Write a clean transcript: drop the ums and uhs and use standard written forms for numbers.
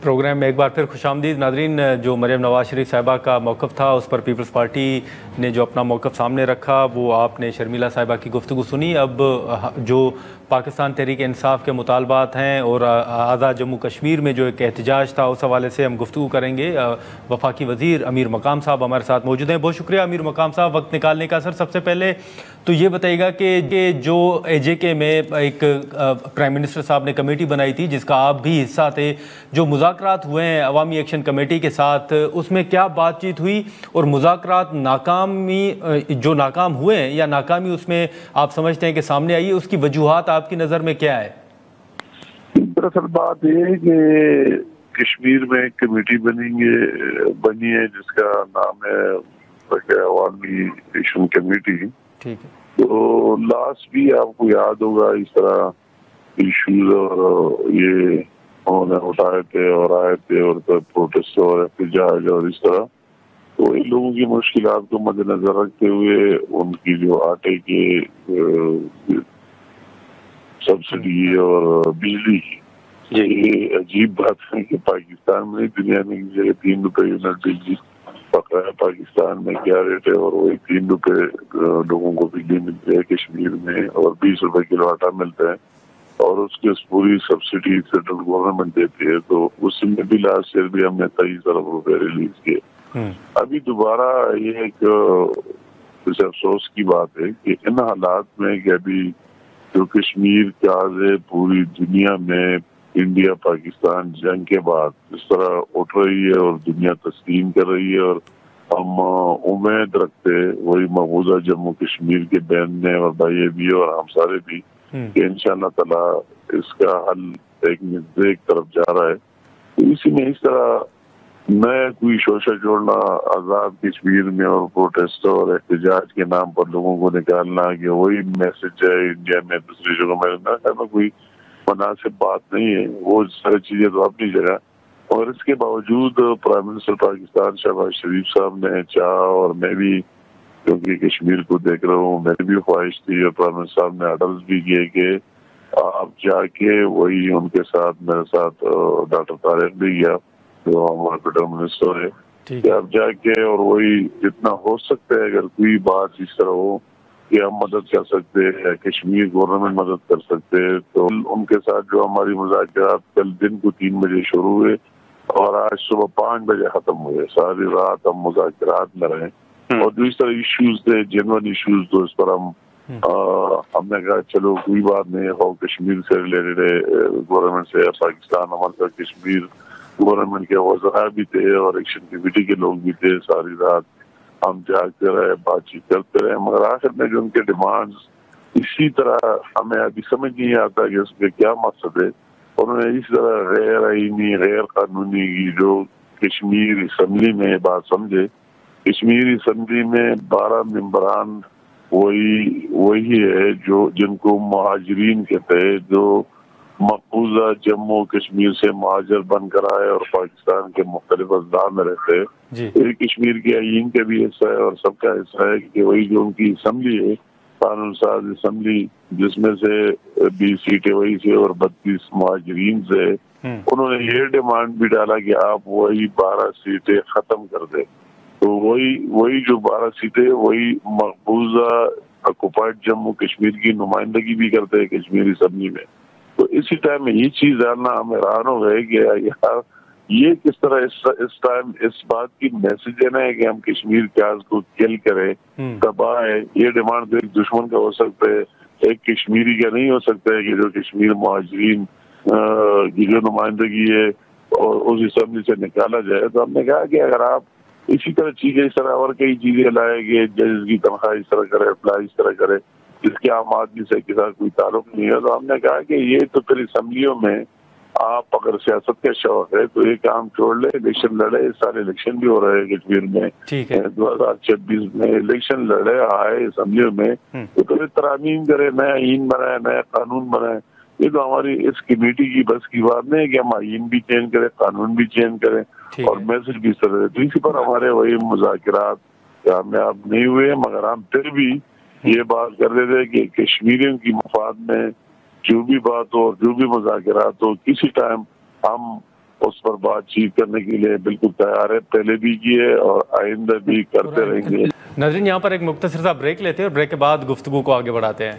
Programme میں ایک بار پھر خوش آمدید ناظرین. جو مریم نواز شریف صاحبہ کا موقف تھا اس پر پیپلز پارٹی نے جو اپنا موقف سامنے رکھا وہ آپ نے شرمیلہ صاحبہ کی گفتگو سنی. اب جو پاکستان تحریک انصاف کے مطالبات ہیں اور آزاد جموں کشمیر میں جو ایک احتجاج تھا اس حوالے سے ہم گفتگو کریں گے. وفاقی وزیر امیر مقام صاحب ہمارے ساتھ موجود ہیں. بہت شکریہ امیر مقام صاحب وقت نکالنے کا. سر سب سے پہلے تو یہ بتائیے گا کہ جو اے جے کے میں ایک پرائم منسٹر صاحب نے کمیٹی بنائی تھی جس کا آپ بھی حصہ تھے, جو مذاکرات ہوئے ہیں عوامی ایکشن کمیٹی کے ساتھ, اس میں کیا بات چیت ہوئی اور مذاکرات جو ناکام ہوئے ہیں یا ناکامی اس میں آپ سمجھتے ہیں کہ سامنے آئی ہے, اس کی وجوہات آپ کی نظر میں کیا ہے؟ دراصل بات یہ ہے کہ کشمیر میں ایک کمیٹی بنی ہے جس کا نام ہے عوامی ایکشن کمیٹی. ٹھیک ہے. تو لاسٹ بھی آپ کو یاد ہوگا اس طرح ایشوز اور یہ اٹھائے تھے اور آئے تھے اور پروٹیسٹ اور احتجاج اور اس طرح. تو ان لوگوں کی مشکلات کو مد نظر رکھتے ہوئے ان کی جو آٹے کی سبسڈی اور بجلی کی, یہ عجیب بات ہے کہ پاکستان میں دنیا میں کسی جگہ 3 روپے یونٹ بجلی پکا ہے. پاکستان میں کیا ریٹ ہے اور وہی 3 روپے لوگوں کو بجلی ملتی ہے کشمیر میں, اور 20 روپے کلو آٹا ملتا ہے, اور اس کی پوری سبسڈی سینٹرل گورنمنٹ دیتی ہے. تو اس میں بھی لاسٹ ایئر بھی ہم نے 23 ارب روپے ریلیز کیے. ابھی دوبارہ یہ ایک افسوس کی بات ہے کہ ان حالات میں کہ ابھی جو کشمیر کا پوری دنیا میں انڈیا پاکستان جنگ کے بعد اس طرح اٹھ رہی ہے اور دنیا تسلیم کر رہی ہے, اور ہم امید رکھتے وہی مقبوضہ جموں کشمیر کے بہن نے اور بھائی بھی اور ہم سارے بھی کہ انشاءاللہ تعالی اس کا حل ایک طرف جا رہا ہے. تو اسی میں اس طرح نیا کوئی شوشہ جوڑنا آزاد کشمیر میں اور پروٹیسٹ اور احتجاج کے نام پر لوگوں کو نکالنا کہ وہی میسج ہے انڈیا میں دوسری جگہوں میں کوئی مناسب بات نہیں ہے. وہ ساری چیزیں تو اپنی جگہ, اور اس کے باوجود پرائم منسٹر پاکستان شہباز شریف صاحب نے چاہا, اور میں بھی کیونکہ کشمیر کو دیکھ رہا ہوں میری بھی خواہش تھی, اور پرائم منسٹر صاحب نے آرڈرز بھی کیے کہ آپ جا کے وہی ان کے ساتھ میرے ساتھ ڈاکٹر طارق بھی گیا جو ہمارے فیڈرل منسٹر ہے, کہ آپ جا کے اور وہی جتنا ہو سکتا ہے اگر کوئی بات اس طرح ہو کہ ہم مدد کر سکتے ہیں, کشمیر گورنمنٹ مدد کر سکتے ہیں, تو ان کے ساتھ جو ہماری مذاکرات کل دن کو 3 بجے شروع ہوئے اور آج صبح 5 بجے ختم ہوئے. ساری رات ہم مذاکرات میں رہے, اور جو اس طرح ایشوز تھے جنرل ایشوز تو اس پر ہم نے کہا چلو کوئی بات نہیں ہو, کشمیر سے ریلیٹڈ ہے گورنمنٹ سے, پاکستان ہمارے ساتھ کشمیر گورنمنٹ کے وزراء بھی تھے اور ایکشن کمیٹی کے لوگ بھی تھے. ساری رات ہم جاگتے رہے, بات چیت کرتے رہے, مگر آخر میں جو ان کے ڈیمانڈز اسی طرح ہمیں ابھی سمجھ نہیں آتا کہ اس میں کیا مقصد ہے. انہوں نے اس طرح غیر آئینی غیر قانونی کی جو کشمیر اسمبلی میں بات سمجھے, کشمیر اسمبلی میں 12 ممبران وہی ہے جو جن کو مہاجرین کہتے ہیں, جو مقبوضہ جموں کشمیر سے مہاجر بن کر آئے اور پاکستان کے مختلف اضلاع میں رہتے ہیں. یہ کشمیر کے آئین کا بھی حصہ ہے اور سب کا حصہ ہے کہ وہی جو ان کی اسمبلی ہے قانون ساز اسمبلی, جس میں سے 20 سیٹیں وہی سے اور 32 مہاجرین سے, انہوں نے یہ ڈیمانڈ بھی ڈالا کہ آپ وہی 12 سیٹیں ختم کر دیں. تو وہی جو 12 سیٹیں وہی مقبوضہ آکوپائڈ جموں کشمیر کی نمائندگی بھی کرتے ہیں کشمیر اسمبلی میں. تو اسی ٹائم میں یہ چیز جاننا ہم حیران ہو گئے کہ یار یہ کس طرح اس ٹائم اس بات کی میسج دینا ہے کہ ہم کشمیر کے آج کو کل کریں, دبائیں. یہ ڈیمانڈ ایک دشمن کا ہو سکتا ہے, ایک کشمیری کا نہیں ہو سکتا ہے کہ جو کشمیر مہاجرین کی جو نمائندگی ہے اور اس اسمبلی سے نکالا جائے. تو ہم نے کہا کہ اگر آپ اسی طرح چیزیں اس طرح اور کئی چیزیں لائیں گے, ججز کی تنخواہ اس طرح کرے, اپلائی اس طرح کرے, جس کے عام آدمی سے کسی کوئی تعلق نہیں ہے, تو ہم نے کہا کہ یہ تو پھر اسمبلیوں میں آپ اگر سیاست کا شوق ہے تو یہ کام چھوڑ لے, الیکشن لڑے. سارے الیکشن بھی ہو رہے ہیں کشمیر میں, 2026 میں الیکشن لڑے آئے اسمبلیوں میں, تو پھر ترامیم کرے, نیا آئین بنائے, نیا قانون بنائے. یہ تو ہماری اس کمیٹی کی بس کی بات نہیں ہے کہ ہم آئین بھی چینج کریں, قانون بھی چینج کریں اور میسج بھی اس طرح. تو اسی پر ہمارے وہی مذاکرات کامیاب نہیں ہوئے, مگر ہم پھر بھی یہ بات کر رہے تھے کہ کشمیریوں کی مفاد میں جو بھی بات ہو, جو بھی مذاکرات ہو, کسی ٹائم ہم اس پر بات چیت کرنے کے لیے بالکل تیار ہے، پہلے بھی کیے اور آئندہ بھی کرتے رہیں گے۔ ناظرین، یہاں پر ایک مختصر سا بریک لیتے ہیں اور بریک کے بعد گفتگو کو آگے بڑھاتے ہیں۔